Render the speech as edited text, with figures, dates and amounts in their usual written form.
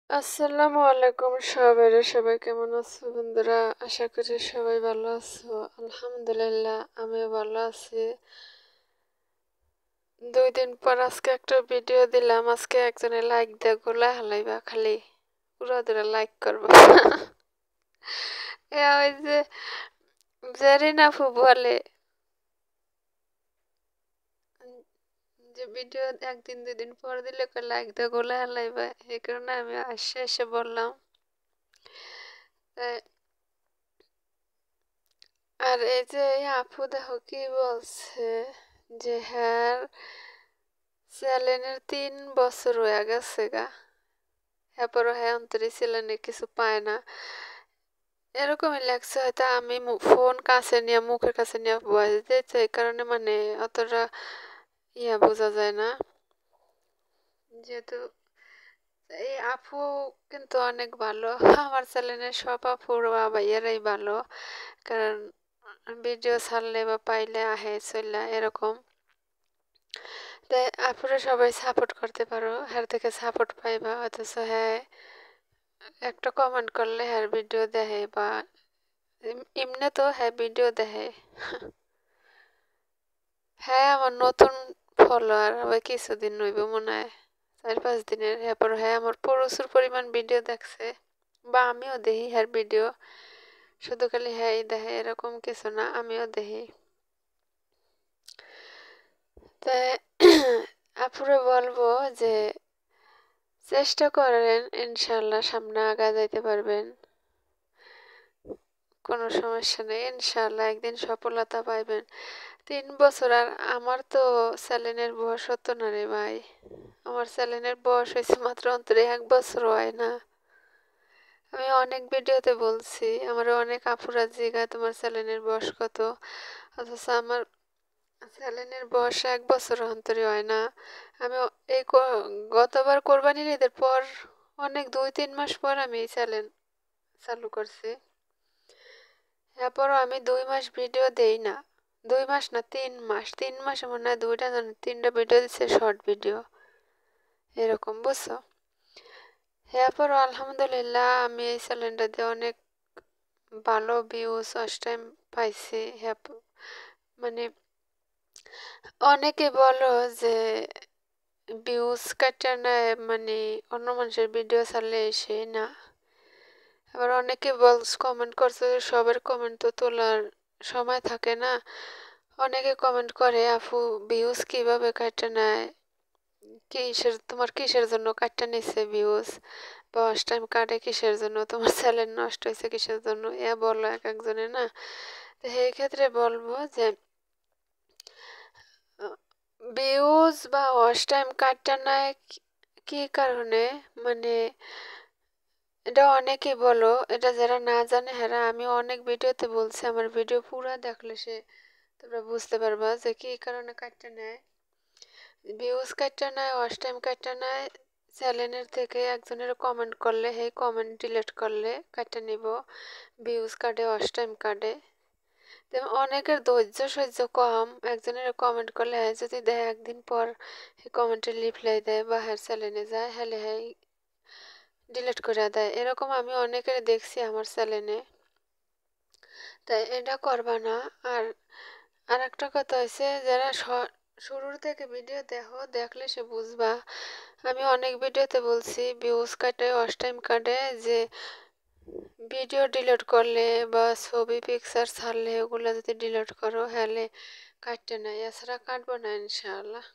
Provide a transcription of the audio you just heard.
আসসালামু আলাইকুম সবাই কেমন আছো বন্ধুরা? আশা করি সবাই ভালো আছো। আলহামদুলিল্লাহ আমিও ভালো আছি। 2 দিন পর আজকে একটা ভিডিও দিলাম। আজকে একজনে লাইক দিয়ে গোলা হালাইবা, খালি পুরো ধরে লাইক করবা। ওই যে জেরিন আপু বলে যে ভিডিও 1 দিন 2 দিন পর দিলে লাইক দিয়ে গোলা হালাইবা, এই কারণে আমি এসে বললাম। আর এই যে আপু দেখো কি বলছে যে হ্যাঁ চ্যালেঞ্জের 3 বছর হয়ে গেছে গা, এরপরও হ্যাঁ অন্তরে চ্যালেঞ্জে কিছু পায় না, এরকমই লাগছে। হয়তো আমি ফোন কাছে নিয়ে মুখের কাছে নিয়ে ভয়েস দিয়েছি, এই কারণে মানে অতটা বোঝা যায় না। যেহেতু এই আপু কিন্তু অনেক ভালো, আমার চ্যানেলের সব আপুর ভাইয়ারাই ভালো, কারণ ভিডিও ছাড়লে বা পাইলে আহে চললা এরকম। তাই আপুরা সবাই সাপোর্ট করতে পারো, হ্যার থেকে সাপোর্ট পাইবা। অথচ হ্যাঁ একটা কমেন্ট করলে হ্যার ভিডিও দেখে, বা এমনি তো হ্যাঁ ভিডিও দেখে। হ্যাঁ আমার নতুন ফলোয়ার আবার কিছুদিন নইব মনে হয়, 4-5 দিনের। এরপর হ্যাঁ আমার প্রচুর পরিমাণ ভিডিও দেখছে, বা আমিও দেখি হ্যার ভিডিও। শুধু খালি হ্যাঁ দেখে এরকম কিছু না, আমিও দেখি। তাই আপুরে বলবো যে চেষ্টা করেন, ইনশাল্লাহ সামনে আগা যাইতে পারবেন, কোনো সমস্যা নেই। ইনশাল্লাহ একদিন সফলতা পাইবেন। 3 বছর, আর আমার তো চ্যানেলের বয়স হতো না রে ভাই, আমার চ্যানেলের বয়স হয়েছে মাত্র অন্তরে 1 বছর হয় না। আমি অনেক ভিডিওতে বলছি, আমার অনেক আপুরা জিজ্ঞাসা তোমার চ্যানেলের বয়স কত, অথচ আমার চ্যানেলের বয়স 1 বছর অন্তরে হয় না। আমি এই গতবার কোরবানির ঈদের পর অনেক 2-3 মাস পর আমি এই চ্যানেল চালু করছি। এরপরও আমি 2 মাস ভিডিও দেই না, 2 মাস না 3 মাস, 3 মাসে মনে হয় 3টা ভিডিও দিচ্ছে, শর্ট ভিডিও এরকম, বুঝছো? এরপরও আলহামদুলিল্লাহ আমি এই চ্যানেলটা দিয়ে অনেক ভালো ভিউজ ফার্স্ট টাইম পাইছি। মানে অনেকে বলো যে ভিউজ কাটা নেয়, মানে অন্য মানুষের ভিডিও ছাড়লে এসে না। আবার অনেকে কমেন্ট করছে, সবার কমেন্ট তো তোলার সময় থাকে না। অনেকে কমেন্ট করে আপু ভিউজ কিভাবে কাটা নেয়, তোমার কিসের জন্য কাটটা নিচ্ছে ভিউজ, বা ফার্স্ট টাইম কাটে কিসের জন্য, তোমার চ্যানেল নষ্ট হয়েছে কিসের জন্য, বলো এক একজনে না। তো সেই ক্ষেত্রে বলবো যে ভিউজ বা ওয়াচ টাইম কাটটা নেয় কি কারণে, মানে এটা অনেকেই বলো, এটা যারা না জানে হ্যাঁ আমি অনেক ভিডিওতে বলছি, আমার ভিডিও পুরো দেখলে তোমরা বুঝতে পারবা যে কি কারণে কাটটা নেয়। ভিউজ কাটটা নেয়, ওয়াচ টাইম কাটটা নেয় চ্যানেলের থেকে। একজনের কমেন্ট করলে সেই কমেন্ট ডিলিট করলে কাটটা নিব, ভিউজ কাটে, ওয়াচ টাইম কাটে। অনেকের ধৈর্য সহ্য কম, একজনের কমেন্ট করলে হ্যাঁ যদি দেয় একদিন পর কমেন্টে রিপ্লাই দেয় বা হ্যাঁ চ্যানেলে যায়, হ্যালে হ্যাঁ ডিলিট করে দেয়, এরকম আমি অনেকের দেখছি আমার চ্যানেলে। তাই এটা করবা না। আর আর একটা কথা হয়েছে, যারা শুরুর থেকে ভিডিও দেখলে সে বুঝবা। আমি অনেক ভিডিওতে বলছি ভিউজ কাটে, ওয়াচ টাইম কাটে, যে ভিডিও ডিলিট করলে বা ছবি পিকচার ছাড়লে ওগুলো যদি ডিলিট করো হলে কাটতে নাই, এছাড়া কাটবো না ইনশাআল্লাহ।